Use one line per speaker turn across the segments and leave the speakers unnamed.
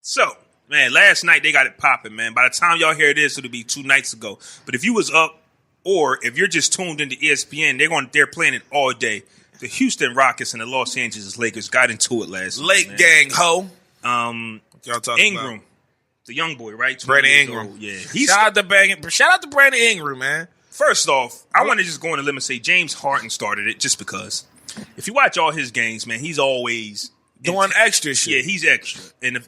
So, man, last night they got it popping, man. By the time y'all hear this, it'll be 2 nights ago. But if you was up, or if you're just tuned into ESPN, they're playing it all day. The Houston Rockets and the Los Angeles Lakers got into it last night.
Lake gang ho.
Y'all talking Ingram, about? The young boy, right?
Brandon Ingram.
Old. Yeah.
Shout out to Brandon Ingram, man.
First off, I want to just go on a limb and say James Harden started it just because. If you watch all his games, man, he's always
doing extra shit.
Yeah, he's extra. And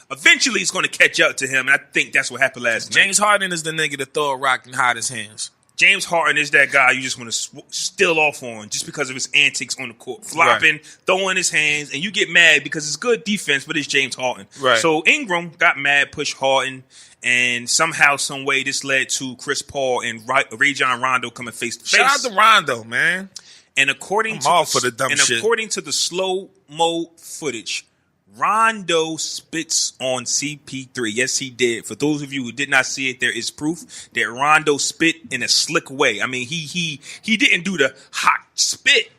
eventually it's going to catch up to him, and I think that's what happened last night.
James Harden is the nigga to throw a rock and hide his hands.
James Harden is that guy you just want to steal off on just because of his antics on the court. Flopping, throwing his hands, and you get mad because it's good defense, but it's James Harden.
Right.
So Ingram got mad, pushed Harden, and somehow, some way, this led to Chris Paul and Rajon Rondo coming face to face.
Shout out to Rondo, man.
And according to the slow-mo footage, Rondo spits on CP3. Yes, he did. For those of you who did not see it, there is proof that Rondo spit in a slick way. I mean, he didn't do the hot spit.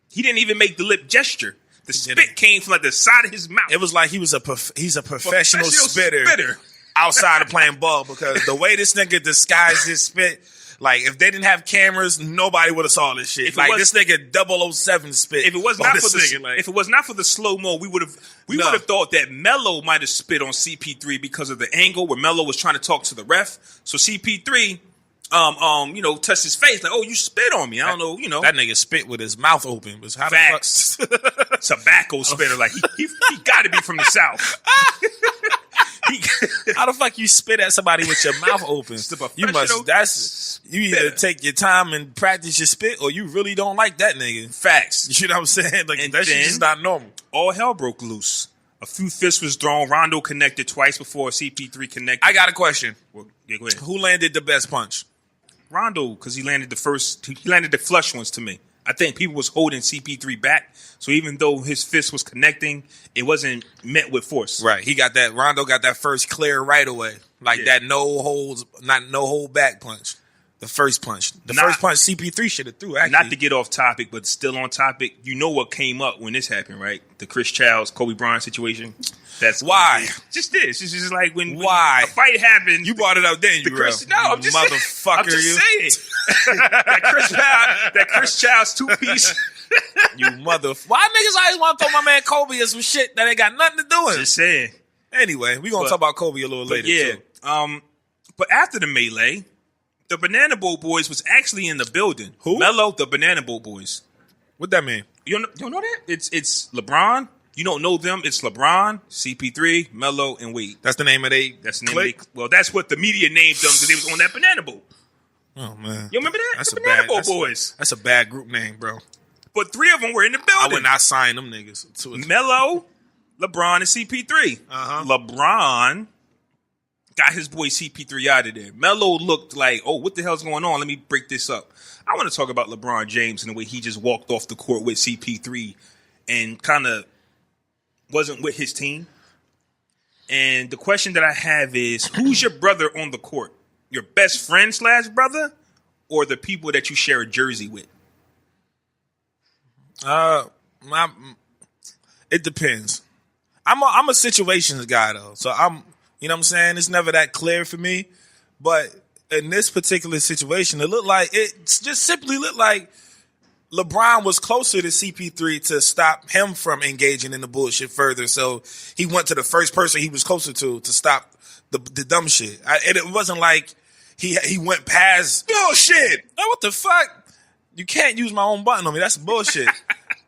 He didn't even make the lip gesture. The spit came from like the side of his mouth.
It was like he's a professional spitter outside of playing ball, because the way this nigga disguised his spit. Like, if they didn't have cameras, nobody would have saw this shit. This nigga 007 spit.
If it was not for the slow-mo, we would have thought that Melo might have spit on CP3 because of the angle where Melo was trying to talk to the ref. So CP3 touched his face like, "Oh, you spit on me." I don't know,
That nigga spit with his mouth open. Was how
facts. The fuck? Tobacco spitter. Like he got to be from the South.
How the fuck you spit at somebody with your mouth open? You either take your time and practice your spit, or you really don't like that nigga.
Facts.
You know what I'm saying? Like, that shit is not normal.
All hell broke loose. A few fists was thrown. Rondo connected twice before CP3 connected.
I got a question.
Well, yeah, go ahead.
Who landed the best punch?
Rondo, because he landed the flush ones to me. I think people was holding CP3 back, so even though his fist was connecting, it wasn't met with force.
Right. Rondo got that first clear right away. That no hold back punch. The first punch. First punch CP3 should have threw, actually.
Not to get off topic, but still on topic, you know what came up when this happened, right? The Chris Childs, Kobe Bryant situation. That's
why.
Just this. It's just like when
a
fight happened.
You brought it up then,
I'm just
motherfucker.
I'm just saying. that Chris Childs two-piece.
You motherfucker. Why niggas always want to throw my man Kobe in some shit that ain't got nothing to do with it?
Just saying.
Anyway, we're going to talk about Kobe a little later,
yeah,
too.
But after the melee, the Banana Boat Boys was actually in the building.
Who?
Melo, the Banana Boat Boys.
What that mean?
You don't know that? It's LeBron. You don't know them. It's LeBron, CP3, Melo, and Wade.
That's the name of
That's the name well, that's what the media named them because they was on that Banana Boat.
Oh, man.
You remember that? The Banana Boat Boys.
That's a bad group name, bro.
But 3 of them were in the building.
I would not sign them niggas.
Melo, LeBron, and CP3. LeBron got his boy CP3 out of there. Melo looked like, oh, what the hell's going on? Let me break this up. I want to talk about LeBron James and the way he just walked off the court with CP3 and kind of wasn't with his team. And the question that I have is, who's your brother on the court? Your best friend / brother, or the people that you share a jersey with?
It depends. I'm a situations guy though, so you know what I'm saying? It's never that clear for me. But in this particular situation, it just simply looked like LeBron was closer to CP3 to stop him from engaging in the bullshit further. So he went to the first person he was closer to stop the dumb shit. It wasn't like he went past bullshit. Like, what the fuck? You can't use my own button on me. That's bullshit.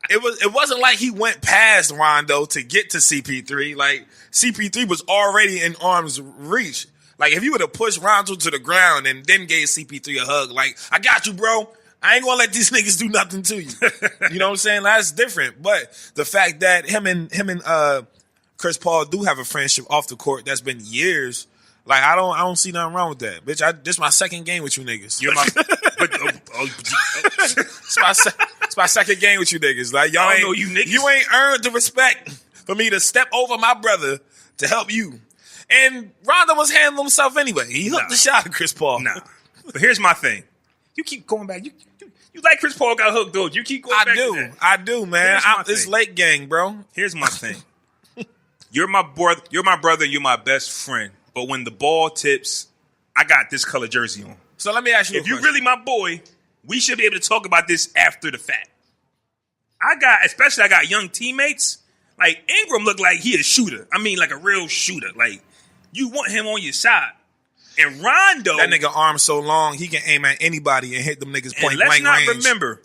It wasn't like he went past Rondo to get to CP3. Like, CP3 was already in arm's reach. Like, if you would have pushed Rondo to the ground and then gave CP3 a hug, like, I got you, bro. I ain't gonna let these niggas do nothing to you. You know what I'm saying? That's different. But the fact that him and Chris Paul do have a friendship off the court that's been years. Like, I don't see nothing wrong with that, bitch. This my second game with you niggas. It's my second game with you niggas. Like, y'all ain't know you niggas. You ain't earned the respect for me to step over my brother to help you. And Rondo was handling himself anyway. He hooked the shot at Chris Paul.
Nah. But here's my thing. You keep going back. You like Chris Paul got hooked, though. You keep going back to that.
I do, man. It's Lake gang, bro.
Here's my thing. You're my brother. You're my best friend. But when the ball tips, I got this color jersey on.
So let me ask you
if you're really my boy, we should be able to talk about this after the fact. I got young teammates. Like, Ingram looked like he a shooter. I mean, like a real shooter. Like, you want him on your side. And Rondo...
That nigga arm so long, he can aim at anybody and hit them niggas point blank range.
Let's not remember...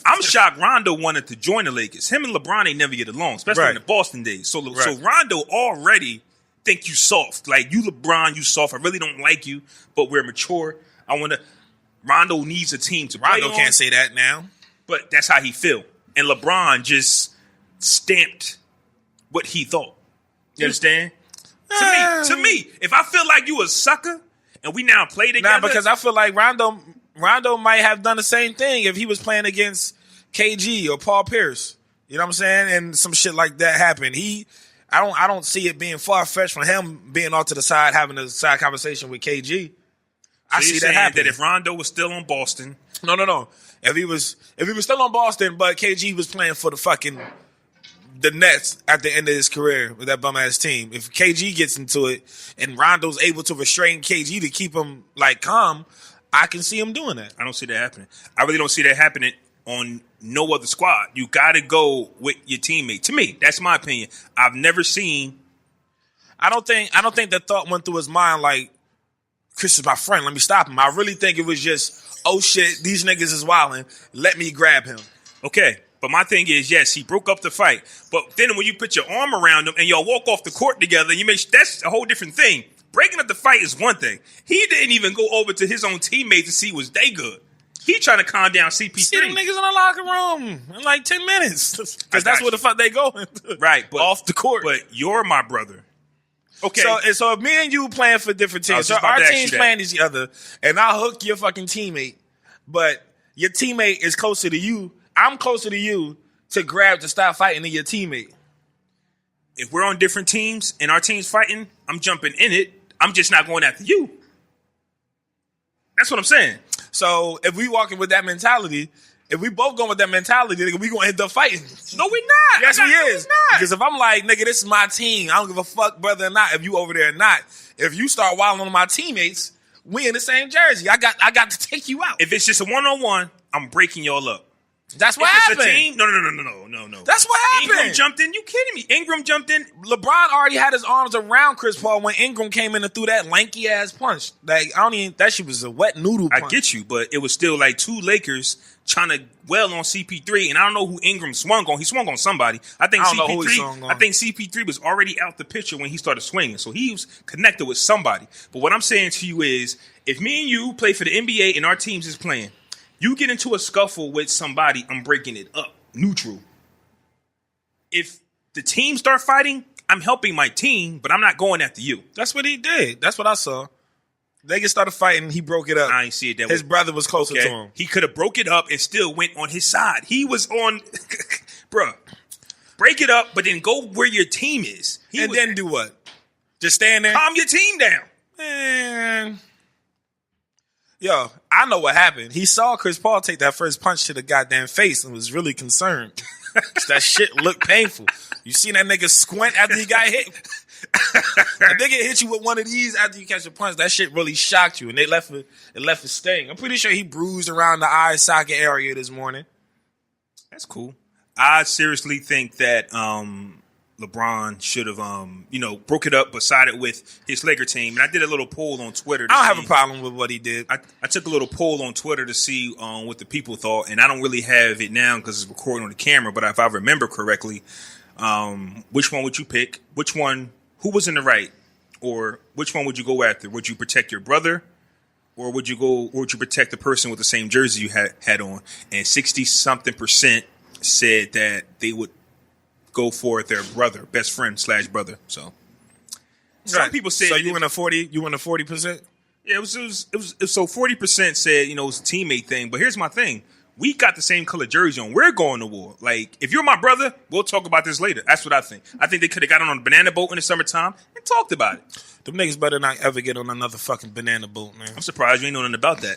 I'm shocked Rondo wanted to join the Lakers. Him and LeBron ain't never get along, especially in the Boston days. So Rondo already think you soft. Like, you LeBron, you soft. I really don't like you, but we're mature. Rondo needs a team to play on.
Rondo can't say that now.
But that's how he feel. And LeBron just stamped what he thought. You understand? To me, if I feel like you a sucker and we now play together.
Nah, because I feel like Rondo might have done the same thing if he was playing against KG or Paul Pierce. You know what I'm saying? And some shit like that happened. I don't see it being far-fetched from him being off to the side, having a side conversation with KG.
I see that happen. That if Rondo was still on Boston.
No. If he was still on Boston, but KG was playing for the Nets at the end of his career with that bum-ass team. If KG gets into it and Rondo's able to restrain KG to keep him, like, calm, I can see him doing that.
I don't see that happening. I really don't see that happening on no other squad. You got to go with your teammate. To me, that's my opinion. I've never seen...
I don't think that thought went through his mind like, Chris is my friend, let me stop him. I really think it was just, oh shit, these niggas is wilding, let me grab him.
Okay. But my thing is, yes, he broke up the fight. But then when you put your arm around him and y'all walk off the court together, that's a whole different thing. Breaking up the fight is one thing. He didn't even go over to his own teammates to see was they good. He trying to calm down CP3.
See them niggas in the locker room in like 10 minutes. Because that's where the fuck they going.
Right. But,
off the court.
But you're my brother. Okay.
So if me and you playing for different teams, so our team's playing each other, and I hook your fucking teammate, but your teammate is closer to you, I'm closer to you to stop fighting to your teammate.
If we're on different teams and our team's fighting, I'm jumping in it. I'm just not going after you. That's what I'm saying.
So if we walking with that mentality, if we both going with that mentality, nigga, we going to end up fighting.
No, we not.
Yes, we is. Because if I'm like, nigga, this is my team. I don't give a fuck whether or not if you over there or not. If you start wilding on my teammates, we in the same jersey. I got to take you out.
If it's just a one-on-one, I'm breaking y'all up.
That's what happened.
It's a team? No.
That's what happened.
Ingram jumped in. You kidding me? Ingram jumped in.
LeBron already had his arms around Chris Paul when Ingram came in and threw that lanky ass punch. Like, that shit was a wet noodle punch.
I get you, but it was still like two Lakers trying to well on CP3, and I don't know who Ingram swung on. He swung on somebody. I think CP3 was already out the picture when he started swinging, so he was connected with somebody. But what I'm saying to you is, if me and you play for the NBA and our teams is playing, you get into a scuffle with somebody, I'm breaking it up. Neutral. If the team start fighting, I'm helping my team, but I'm not going after you.
That's what he did. That's what I saw. They just started fighting. He broke it up.
I ain't see it that way.
His brother was closer to him.
He could have broke it up and still went on his side. He was on, bruh. Break it up, but then go where your team is.
Then do what? Just stand there?
Calm your team down.
Man. Yo, I know what happened. He saw Chris Paul take that first punch to the goddamn face and was really concerned. That shit looked painful. You seen that nigga squint after he got hit? That nigga hit you with one of these after you catch a punch. That shit really shocked you, and it left a sting. I'm pretty sure he bruised around the eye socket area this morning.
That's cool. I seriously think that LeBron should have, broke it up, but sided with his Laker team. And I did a little poll on Twitter.
I don't have a problem with what he did.
I took a little poll on Twitter to see what the people thought, and I don't really have it now because it's recording on the camera. But if I remember correctly, which one would you pick? Who was in the right, or which one would you go after? Would you protect your brother, or would you protect the person with the same jersey you had on? And 60-something% said that they would go for their brother, best friend / brother. So some people said.
So you went a 40. You went a 40%.
Yeah, it was so 40% said it's a teammate thing. But here's my thing: we got the same color jersey on. We're going to war. Like, if you're my brother, we'll talk about this later. That's what I think. I think they could have gotten on a banana boat in the summertime and talked about it.
Them niggas better not ever get on another fucking banana boat, man.
I'm surprised you ain't know nothing about that.